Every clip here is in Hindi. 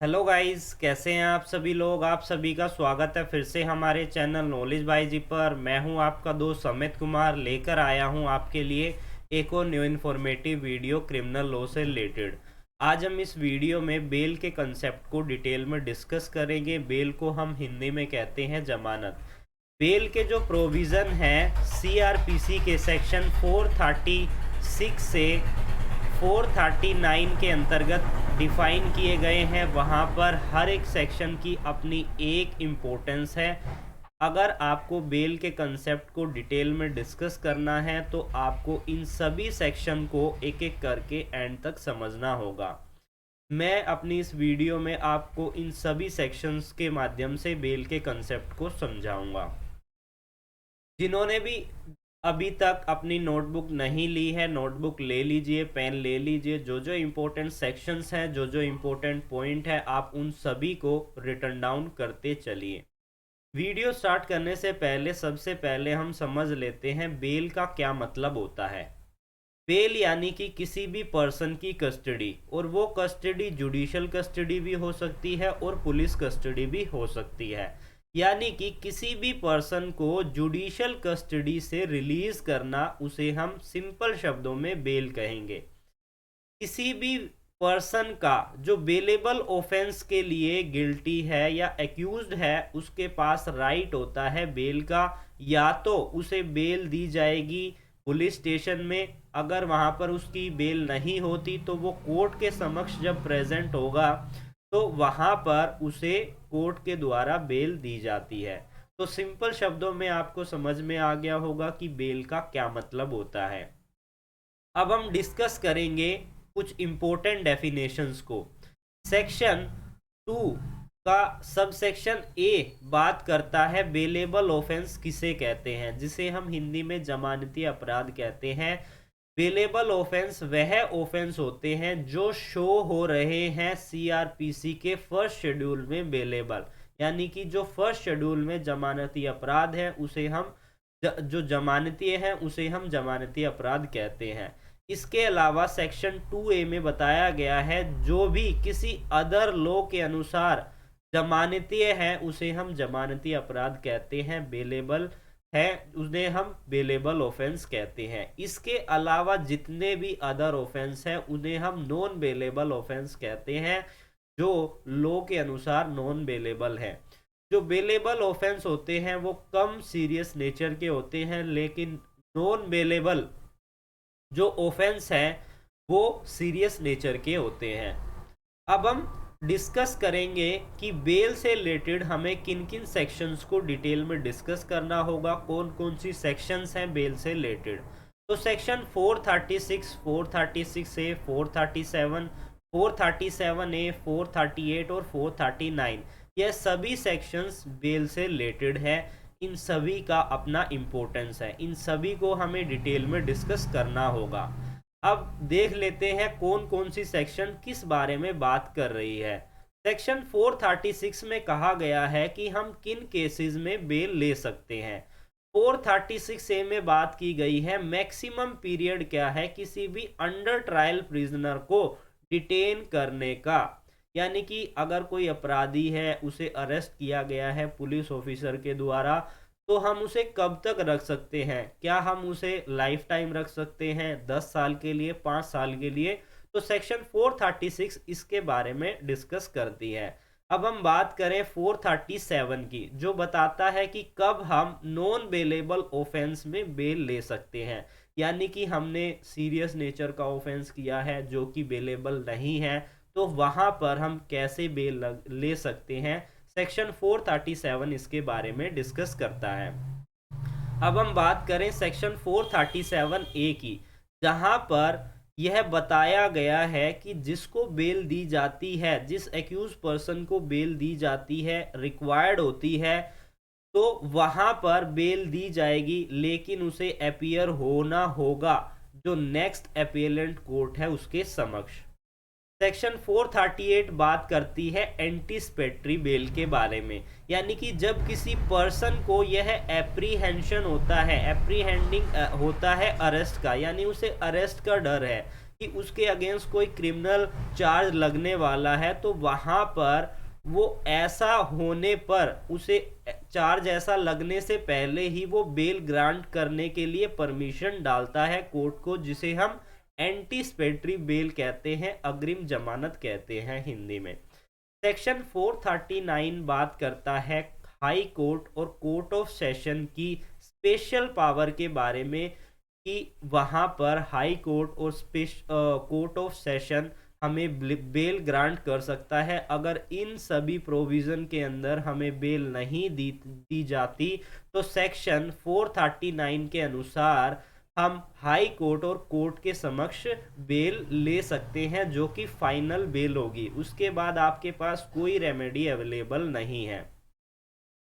हेलो गाइस, कैसे हैं आप सभी लोग। आप सभी का स्वागत है फिर से हमारे चैनल नॉलेज बाय जी पर। मैं हूं आपका दोस्त अमित कुमार, लेकर आया हूं आपके लिए एक और new informative video criminal law से रिलेटेड। आज हम इस वीडियो में बेल के कंसेप्ट को डिटेल में डिस्कस करेंगे। बेल को हम हिंदी में कहते हैं जमानत। बेल के जो प्रोविज़न हैं सीआरपीसी के सेक्शन 436 से 439 के अंतर्गत डिफाइन किए गए हैं। वहाँ पर हर एक सेक्शन की अपनी एक इम्पोर्टेंस है। अगर आपको बेल के कंसेप्ट को डिटेल में डिस्कस करना है तो आपको इन सभी सेक्शन को एक एक करके एंड तक समझना होगा। मैं अपनी इस वीडियो में आपको इन सभी सेक्शंस के माध्यम से बेल के कंसेप्ट को समझाऊंगा। जिन्होंने भी अभी तक अपनी नोटबुक नहीं ली है, नोटबुक ले लीजिए, पेन ले लीजिए। जो जो इम्पोर्टेंट सेक्शंस हैं, जो जो इम्पोर्टेंट पॉइंट है, आप उन सभी को रिटर्न डाउन करते चलिए। वीडियो स्टार्ट करने से पहले सबसे पहले हम समझ लेते हैं बेल का क्या मतलब होता है। बेल यानी कि किसी भी पर्सन की कस्टडी, और वो कस्टडी जुडिशियल कस्टडी भी हो सकती है और पुलिस कस्टडी भी हो सकती है। यानी कि किसी भी पर्सन को जुडिशियल कस्टडी से रिलीज करना, उसे हम सिंपल शब्दों में बेल कहेंगे। किसी भी पर्सन का जो बेलेबल ऑफेंस के लिए गिल्टी है या एक्यूज्ड है, उसके पास राइट होता है बेल का। या तो उसे बेल दी जाएगी पुलिस स्टेशन में, अगर वहां पर उसकी बेल नहीं होती तो वो कोर्ट के समक्ष जब प्रेजेंट होगा तो वहां पर उसे कोर्ट के द्वारा बेल दी जाती है। तो सिंपल शब्दों में आपको समझ में आ गया होगा कि बेल का क्या मतलब होता है। अब हम डिस्कस करेंगे कुछ इंपॉर्टेंट डेफिनेशंस को। सेक्शन 2 का सब सेक्शन ए बात करता है बेलेबल ऑफेंस किसे कहते हैं, जिसे हम हिंदी में जमानती अपराध कहते हैं। बेलेबल ऑफेंस वह ऑफेंस होते हैं जो शो हो रहे हैं सीआरपीसी के फर्स्ट शेड्यूल में बेलेबल, यानी कि जो फर्स्ट शेड्यूल में जमानती अपराध है उसे हम जो जमानती है उसे हम जमानती अपराध कहते हैं। इसके अलावा सेक्शन 2A में बताया गया है जो भी किसी अदर लॉ के अनुसार जमानती है उसे हम जमानती अपराध कहते हैं, बेलेबल है उन्हें हम बेलेबल ऑफेंस कहते हैं। इसके अलावा जितने भी अदर ऑफेंस हैं उन्हें हम नॉन बेलेबल ऑफेंस कहते हैं, जो लॉ के अनुसार नॉन बेलेबल है। जो बेलेबल ऑफेंस होते हैं वो कम सीरियस नेचर के होते हैं, लेकिन नॉन बेलेबल जो ऑफेंस है वो सीरियस नेचर के होते हैं। अब हम डिस्कस करेंगे कि बेल से रिलेटेड हमें किन किन सेक्शंस को डिटेल में डिस्कस करना होगा, कौन कौन सी सेक्शंस हैं बेल से रिलेटेड। तो सेक्शन 436, 436 ए, 437, 437 ए, 438 और 439, यह सभी सेक्शंस बेल से रिलेटेड है। इन सभी का अपना इम्पोर्टेंस है, इन सभी को हमें डिटेल में डिस्कस करना होगा। अब देख लेते हैं कौन कौन सी सेक्शन किस बारे में बात कर रही है। सेक्शन 436 में कहा गया है कि हम किन केसेस में बेल ले सकते हैं। 436 ए में बात की गई है मैक्सिमम पीरियड क्या है किसी भी अंडर ट्रायल प्रिजनर को डिटेन करने का। यानी कि अगर कोई अपराधी है, उसे अरेस्ट किया गया है पुलिस ऑफिसर के द्वारा, तो हम उसे कब तक रख सकते हैं। क्या हम उसे लाइफ टाइम रख सकते हैं, 10 साल के लिए, 5 साल के लिए। तो सेक्शन 436 इसके बारे में डिस्कस करती है। अब हम बात करें 437 की, जो बताता है कि कब हम नॉन बेलेबल ऑफेंस में बेल ले सकते हैं। यानी कि हमने सीरियस नेचर का ऑफेंस किया है जो कि बेलेबल नहीं है, तो वहां पर हम कैसे बेल ले सकते हैं। सेक्शन 437 इसके बारे में डिस्कस करता है। अब हम बात करें सेक्शन 437 ए की, जहां पर यह बताया गया है कि जिसको बेल दी जाती है, जिस एक्यूज पर्सन को बेल दी जाती है, रिक्वायर्ड होती है, तो वहां पर बेल दी जाएगी, लेकिन उसे अपीयर होना होगा जो नेक्स्ट अपीलेंट कोर्ट है उसके समक्ष। सेक्शन 438 बात करती है एंटीसिपेटरी बेल के बारे में। यानी कि जब किसी पर्सन को यह एप्रीहेंशन होता है, एप्रीहेंडिंग होता है अरेस्ट का, यानी उसे अरेस्ट का डर है कि उसके अगेंस्ट कोई क्रिमिनल चार्ज लगने वाला है, तो वहाँ पर वो ऐसा होने पर उसे चार्ज ऐसा लगने से पहले ही वो बेल ग्रांट करने के लिए परमिशन डालता है कोर्ट को, जिसे हम एंटीसिपेटरी बेल कहते हैं, अग्रिम जमानत कहते हैं हिंदी में। सेक्शन 439 बात करता है हाई कोर्ट और कोर्ट ऑफ सेशन की स्पेशल पावर के बारे में, कि वहाँ पर हाई कोर्ट और कोर्ट ऑफ सेशन हमें बेल ग्रांट कर सकता है। अगर इन सभी प्रोविज़न के अंदर हमें बेल नहीं दी जाती, तो सेक्शन 439 के अनुसार हम हाई कोर्ट और कोर्ट के समक्ष बेल ले सकते हैं, जो कि फाइनल बेल होगी। उसके बाद आपके पास कोई रेमेडी अवेलेबल नहीं है।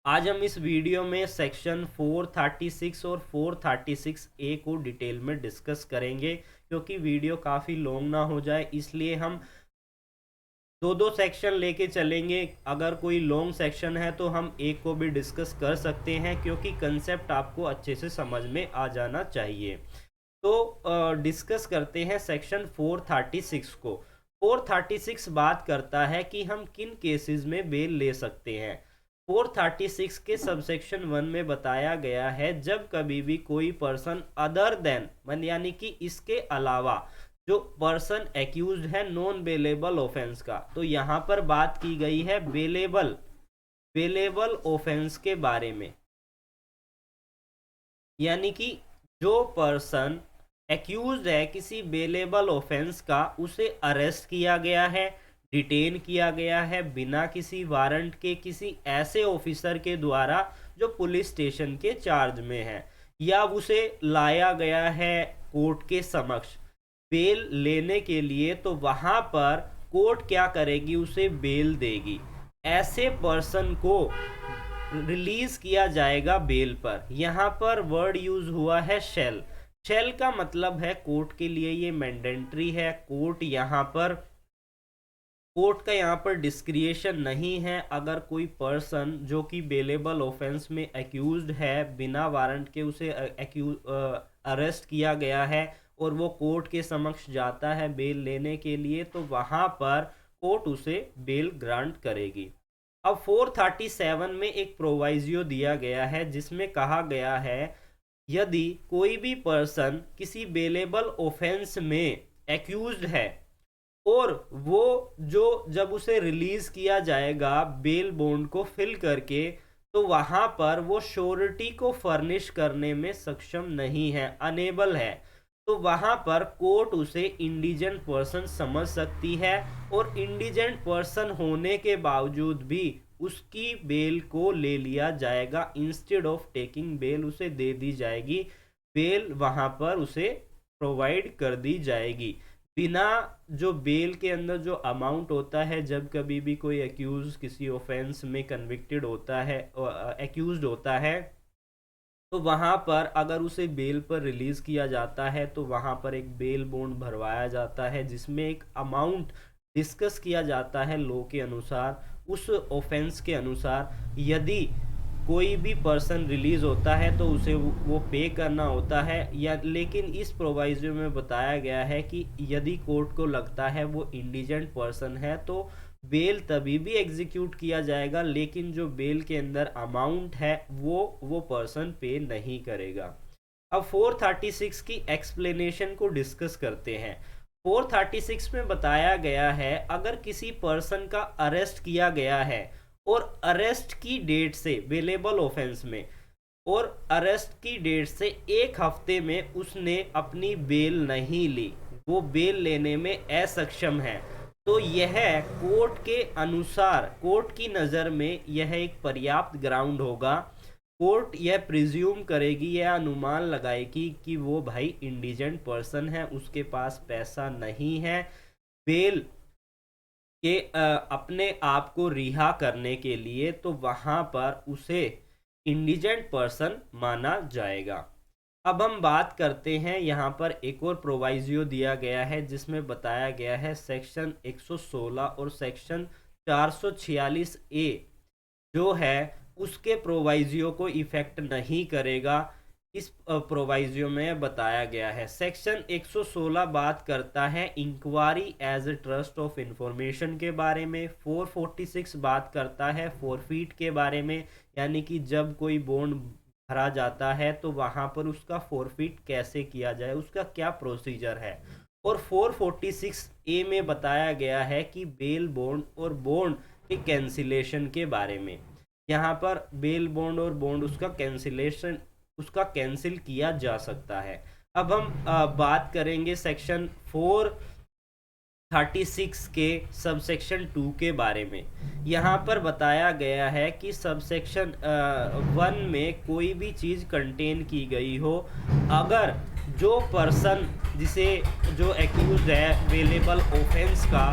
आज हम इस वीडियो में सेक्शन 436 और 436 ए को डिटेल में डिस्कस करेंगे, क्योंकि वीडियो काफ़ी लॉन्ग ना हो जाए, इसलिए हम दो सेक्शन लेके चलेंगे। अगर कोई लॉन्ग सेक्शन है तो हम एक को भी डिस्कस कर सकते हैं, क्योंकि कंसेप्ट आपको अच्छे से समझ में आ जाना चाहिए। तो डिस्कस करते हैं सेक्शन 436 को। 436 बात करता है कि हम किन केसेस में बेल ले सकते हैं। 436 के सबसेक्शन 1 में बताया गया है, जब कभी भी कोई पर्सन अदर देन यानी कि इसके अलावा जो पर्सन एक्यूज्ड है नॉन बेलेबल ऑफेंस का, तो यहाँ पर बात की गई है बेलेबल ऑफेंस के बारे में, यानी कि जो पर्सन एक्यूज्ड है किसी बेलेबल ऑफेंस का, उसे अरेस्ट किया गया है, डिटेन किया गया है बिना किसी वारंट के किसी ऐसे ऑफिसर के द्वारा जो पुलिस स्टेशन के चार्ज में है, या उसे लाया गया है कोर्ट के समक्ष बेल लेने के लिए, तो वहाँ पर कोर्ट क्या करेगी, उसे बेल देगी। ऐसे पर्सन को रिलीज किया जाएगा बेल पर। यहाँ पर वर्ड यूज हुआ है शेल का मतलब है कोर्ट के लिए ये मैंडेटरी है। कोर्ट का यहाँ पर डिस्क्रिएशन नहीं है। अगर कोई पर्सन जो कि बेलेबल ऑफेंस में एक्यूज्ड है, बिना वारंट के उसे अरेस्ट किया गया है और वो कोर्ट के समक्ष जाता है बेल लेने के लिए, तो वहाँ पर कोर्ट उसे बेल ग्रांट करेगी। अब 437 में एक प्रोवाइजियो दिया गया है, जिसमें कहा गया है यदि कोई भी पर्सन किसी बेलेबल ऑफेंस में एक्यूज्ड है और वो जब उसे रिलीज किया जाएगा बेल बॉन्ड को फिल करके, तो वहाँ पर वो श्योरिटी को फर्निश करने में सक्षम नहीं है, अनेबल है, तो वहाँ पर कोर्ट उसे इंडिजेंट पर्सन समझ सकती है और इंडिजेंट पर्सन होने के बावजूद भी उसकी बेल को ले लिया जाएगा। इंस्टेड ऑफ टेकिंग बेल उसे दे दी जाएगी, बेल वहाँ पर उसे प्रोवाइड कर दी जाएगी। बिना जो बेल के अंदर जो अमाउंट होता है, जब कभी भी कोई एक्यूज किसी ऑफेंस में कन्विक्टेड होता है, एक्यूज्ड होता है, तो वहाँ पर अगर उसे बेल पर रिलीज़ किया जाता है तो वहाँ पर एक बेल बॉन्ड भरवाया जाता है, जिसमें एक अमाउंट डिस्कस किया जाता है लॉ के अनुसार, उस ऑफेंस के अनुसार। यदि कोई भी पर्सन रिलीज होता है तो उसे वो पे करना होता है, या लेकिन इस प्रोवाइजो में बताया गया है कि यदि कोर्ट को लगता है वो इंडिजेंट पर्सन है तो बेल तभी भी एग्जीक्यूट किया जाएगा, लेकिन जो बेल के अंदर अमाउंट है वो पर्सन पे नहीं करेगा। अब 436 की एक्सप्लेनेशन को डिस्कस करते हैं। 436 में बताया गया है, अगर किसी पर्सन का अरेस्ट किया गया है और अरेस्ट की डेट से बेलेबल ऑफेंस में, और अरेस्ट की डेट से एक हफ्ते में उसने अपनी बेल नहीं ली, वो बेल लेने में असक्षम है, तो यह कोर्ट के अनुसार, कोर्ट की नज़र में यह एक पर्याप्त ग्राउंड होगा। कोर्ट यह प्रिज्यूम करेगी, यह अनुमान लगाएगी कि वो भाई इंडिजेंट पर्सन है, उसके पास पैसा नहीं है बेल के अपने आप को रिहा करने के लिए, तो वहाँ पर उसे इंडिजेंट पर्सन माना जाएगा। अब हम बात करते हैं, यहाँ पर एक और प्रोवाइजियो दिया गया है, जिसमें बताया गया है सेक्शन 116 और सेक्शन 446 ए जो है उसके प्रोवाइजियो को इफ़ेक्ट नहीं करेगा। इस प्रोवाइजो में बताया गया है। सेक्शन 116 बात करता है inquiry as a trust of information के बारे में। 446 बात करता है फॉरफीट के बारे में, यानी कि जब कोई बॉन्ड भरा जाता है तो वहाँ पर उसका फॉरफीट कैसे किया जाए, उसका क्या प्रोसीजर है। और 446 ए में बताया गया है कि बेल बॉन्ड और बॉन्ड के कैंसिलेशन के बारे में। यहाँ पर बेल बॉन्ड और बॉन्ड उसका कैंसिलेशन, उसका कैंसिल किया जा सकता है। अब हम बात करेंगे सेक्शन 436 के सबसेक्शन 2 के बारे में। यहाँ पर बताया गया है कि सबसेक्शन 1 में कोई भी चीज़ कंटेन की गई हो, अगर जो पर्सन जिसे जो एक्यूज है अवेलेबल ऑफेंस का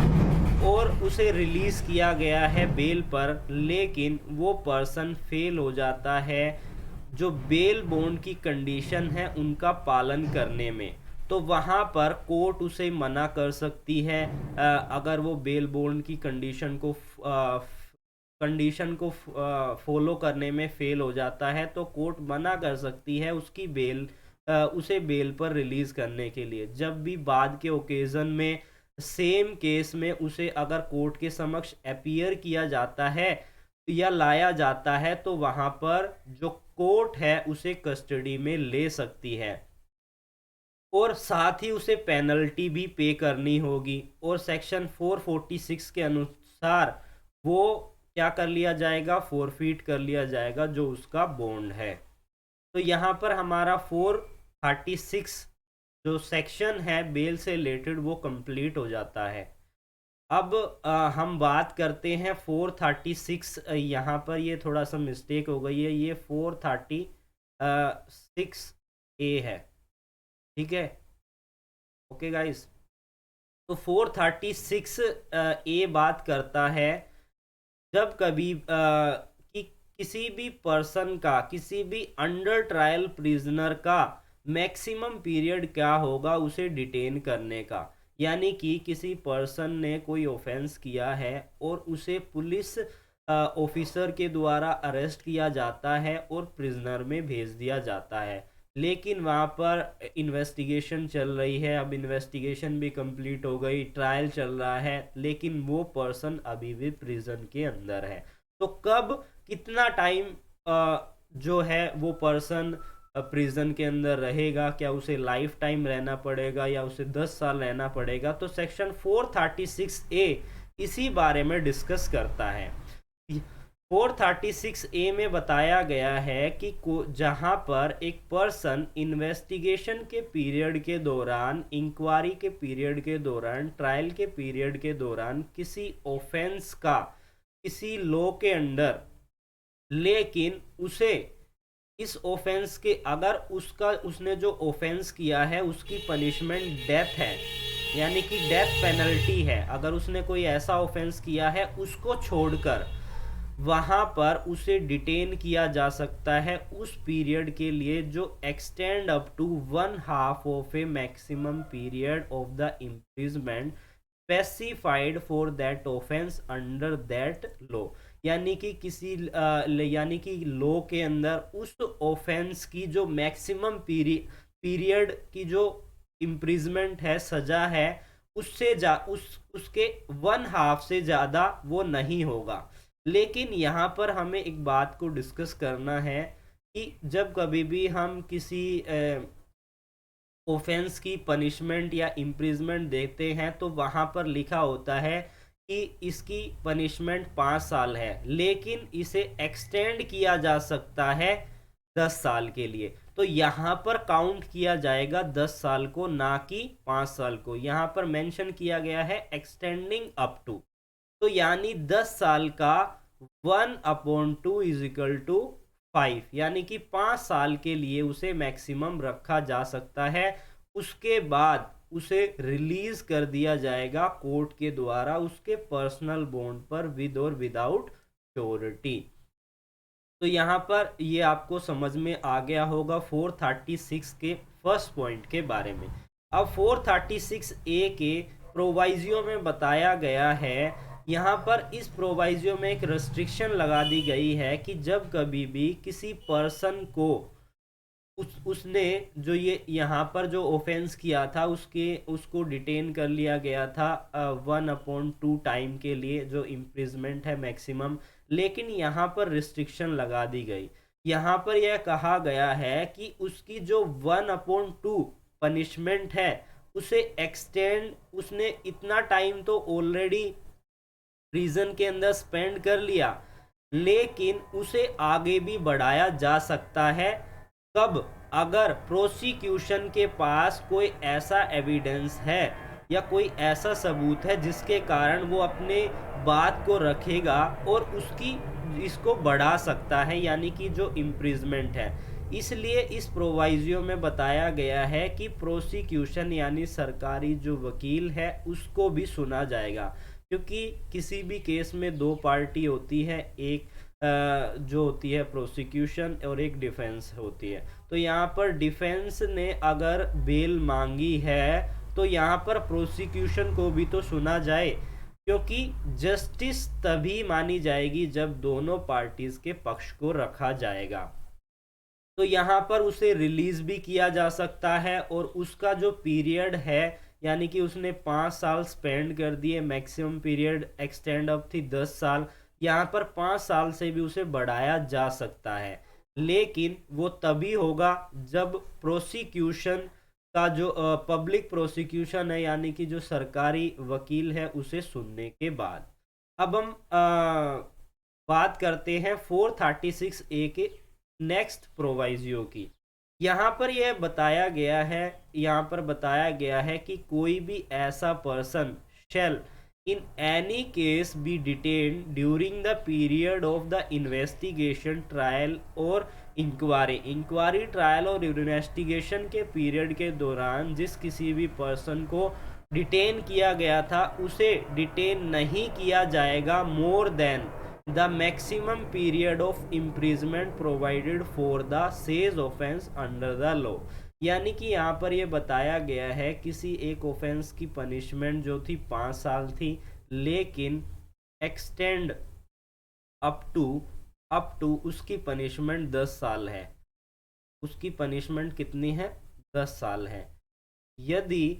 और उसे रिलीज़ किया गया है बेल पर, लेकिन वो पर्सन फेल हो जाता है जो बेल बॉन्ड की कंडीशन है उनका पालन करने में, तो वहाँ पर कोर्ट उसे मना कर सकती है। अगर वो बेल बॉन्ड की कंडीशन को फॉलो करने में फेल हो जाता है तो कोर्ट मना कर सकती है उसकी बेल, उसे बेल पर रिलीज़ करने के लिए। जब भी बाद के ओकेज़न में सेम केस में उसे अगर कोर्ट के समक्ष अपीयर किया जाता है या लाया जाता है तो वहाँ पर जो कोर्ट है उसे कस्टडी में ले सकती है और साथ ही उसे पेनल्टी भी पे करनी होगी। और सेक्शन 446 के अनुसार वो क्या कर लिया जाएगा, फॉरफीट कर लिया जाएगा जो उसका बॉन्ड है। तो यहाँ पर हमारा 436 जो सेक्शन है बेल से रिलेटेड वो कंप्लीट हो जाता है। अब हम बात करते हैं 436। यहाँ पर ये थोड़ा सा मिस्टेक हो गई है, ये 436 ए है, ठीक है। ओके गाइस, तो 436 ए बात करता है जब कभी कि किसी भी पर्सन का, किसी भी अंडर ट्रायल प्रिजनर का मैक्सिमम पीरियड क्या होगा उसे डिटेन करने का। यानी कि किसी पर्सन ने कोई ऑफेंस किया है और उसे पुलिस ऑफिसर के द्वारा अरेस्ट किया जाता है और प्रिजनर में भेज दिया जाता है, लेकिन वहाँ पर इन्वेस्टिगेशन चल रही है। अब इन्वेस्टिगेशन भी कंप्लीट हो गई, ट्रायल चल रहा है, लेकिन वो पर्सन अभी भी प्रिजन के अंदर है। तो कब कितना टाइम जो है वो पर्सन प्रिजन के अंदर रहेगा, क्या उसे लाइफ टाइम रहना पड़ेगा या उसे 10 साल रहना पड़ेगा, तो सेक्शन 436 ए इसी बारे में डिस्कस करता है। 436 ए में बताया गया है कि जहां पर एक पर्सन इन्वेस्टिगेशन के पीरियड के दौरान, इंक्वायरी के पीरियड के दौरान, ट्रायल के पीरियड के दौरान किसी ऑफेंस का किसी लॉ के अंडर, लेकिन उसे इस ऑफेंस के अगर उसने जो ऑफेंस किया है उसकी पनिशमेंट डेथ है, यानी कि डेथ पेनल्टी है, अगर उसने कोई ऐसा ऑफेंस किया है उसको छोड़कर वहाँ पर उसे डिटेन किया जा सकता है उस पीरियड के लिए जो extend up to 1/2 of a maximum period of the imprisonment specified for that offence under that law. यानी कि यानी कि लॉ के अंदर उस ऑफेंस की जो मैक्सिमम पीरियड की जो इम्प्रिजमेंट है, सजा है, उसके 1/2 से ज़्यादा वो नहीं होगा। लेकिन यहाँ पर हमें एक बात को डिस्कस करना है कि जब कभी भी हम किसी ऑफेंस की पनिशमेंट या इम्प्रिजमेंट देते हैं तो वहाँ पर लिखा होता है कि इसकी पनिशमेंट 5 साल है, लेकिन इसे एक्सटेंड किया जा सकता है 10 साल के लिए। तो यहाँ पर काउंट किया जाएगा 10 साल को, ना कि 5 साल को। यहाँ पर मेंशन किया गया है एक्सटेंडिंग अप टू, तो यानी 10 साल का 1/2 इज इक्वल टू 5, यानी कि 5 साल के लिए उसे मैक्सिमम रखा जा सकता है। उसके बाद उसे रिलीज कर दिया जाएगा कोर्ट के द्वारा उसके पर्सनल बॉन्ड पर विद और विदाउट श्योरिटी। तो यहाँ पर ये आपको समझ में आ गया होगा 436 के फर्स्ट पॉइंट के बारे में। अब 436 ए के प्रोवाइजियो में बताया गया है, यहाँ पर इस प्रोवाइजियो में एक रेस्ट्रिक्शन लगा दी गई है कि जब कभी भी किसी पर्सन को उसने जो ये यहाँ पर जो ऑफेंस किया था उसको डिटेन कर लिया गया था 1/2 टाइम के लिए, जो इम्प्रिजमेंट है मैक्सिमम। लेकिन यहाँ पर रिस्ट्रिक्शन लगा दी गई। यहाँ पर यह कहा गया है कि उसकी जो 1/2 पनिशमेंट है उसे एक्सटेंड, उसने इतना टाइम तो ऑलरेडी प्रिजन के अंदर स्पेंड कर लिया, लेकिन उसे आगे भी बढ़ाया जा सकता है। कब? अगर प्रोसिक्यूशन के पास कोई ऐसा एविडेंस है या कोई ऐसा सबूत है जिसके कारण वो अपने बात को रखेगा और उसकी इसको बढ़ा सकता है, यानी कि जो इम्प्रिजमेंट है। इसलिए इस प्रोवाइजियो में बताया गया है कि प्रोसिक्यूशन यानी सरकारी जो वकील है उसको भी सुना जाएगा, क्योंकि किसी भी केस में दो पार्टी होती है, एक जो होती है प्रोसिक्यूशन और एक डिफेंस होती है। तो यहाँ पर डिफेंस ने अगर बेल मांगी है तो यहाँ पर प्रोसिक्यूशन को भी तो सुना जाए, क्योंकि जस्टिस तभी मानी जाएगी जब दोनों पार्टीज के पक्ष को रखा जाएगा। तो यहाँ पर उसे रिलीज भी किया जा सकता है और उसका जो पीरियड है, यानी कि उसने 5 साल स्पेंड कर दिए, मैक्सिमम पीरियड एक्सटेंड अप थी 10 साल, यहाँ पर 5 साल से भी उसे बढ़ाया जा सकता है। लेकिन वो तभी होगा जब प्रोसिक्यूशन का जो पब्लिक प्रोसिक्यूशन है, यानी कि जो सरकारी वकील है, उसे सुनने के बाद। अब हम बात करते हैं 436A के नेक्स्ट प्रोवाइजियो की। यहाँ पर यह बताया गया है कि कोई भी ऐसा person shall in any case be detain during the period of the investigation, trial और इंक्वायरी ट्रायल और इन्वेस्टिगेशन के पीरियड के दौरान जिस किसी भी पर्सन को डिटेन किया गया था उसे डिटेन नहीं किया जाएगा more than the maximum period of imprisonment provided for the sage offence under the law. यानी कि यहाँ पर ये बताया गया है किसी एक ऑफेंस की पनिशमेंट जो थी 5 साल थी, लेकिन एक्सटेंड अप टू उसकी पनिशमेंट 10 साल है। उसकी पनिशमेंट कितनी है? 10 साल है। यदि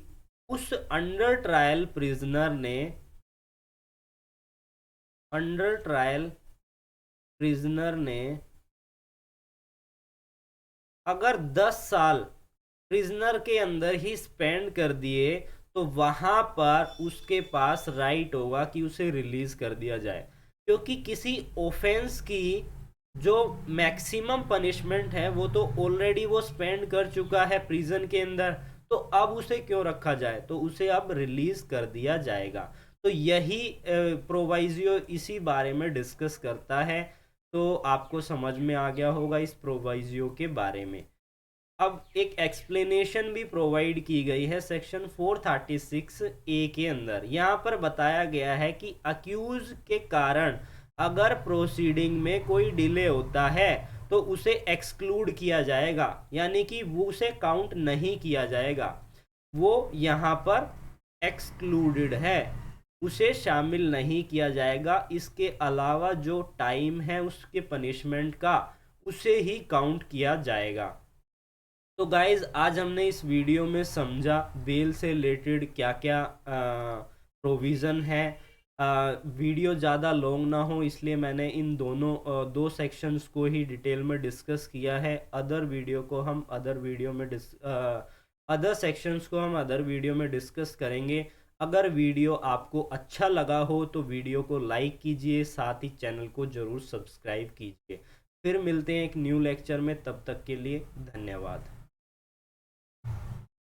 उस अंडर ट्रायल प्रिजनर ने अगर 10 साल प्रिजनर के अंदर ही स्पेंड कर दिए तो वहां पर उसके पास राइट होगा कि उसे रिलीज कर दिया जाए, क्योंकि किसी ऑफेंस की जो मैक्सिमम पनिशमेंट है वो तो ऑलरेडी वो स्पेंड कर चुका है प्रिजन के अंदर, तो अब उसे क्यों रखा जाए, तो उसे अब रिलीज कर दिया जाएगा। तो यही प्रोवाइजियो इसी बारे में डिस्कस करता है। तो आपको समझ में आ गया होगा इस प्रोवाइजियो के बारे में। अब एक एक्सप्लेनेशन भी प्रोवाइड की गई है सेक्शन 436A के अंदर। यहाँ पर बताया गया है कि अक्यूज के कारण अगर प्रोसीडिंग में कोई डिले होता है तो उसे एक्सक्लूड किया जाएगा, यानी कि वो उसे काउंट नहीं किया जाएगा, वो यहाँ पर एक्सक्लूडेड है, उसे शामिल नहीं किया जाएगा। इसके अलावा जो टाइम है उसके पनिशमेंट का उसे ही काउंट किया जाएगा। तो गाइज आज हमने इस वीडियो में समझा बेल से रिलेटेड क्या क्या प्रोविज़न है। वीडियो ज़्यादा लॉन्ग ना हो इसलिए मैंने इन दो सेक्शंस को ही डिटेल में डिस्कस किया है। अदर सेक्शंस को हम अदर वीडियो में डिस्कस करेंगे। अगर वीडियो आपको अच्छा लगा हो तो वीडियो को लाइक कीजिए, साथ ही चैनल को ज़रूर सब्सक्राइब कीजिए। फिर मिलते हैं एक न्यू लेक्चर में, तब तक के लिए धन्यवाद।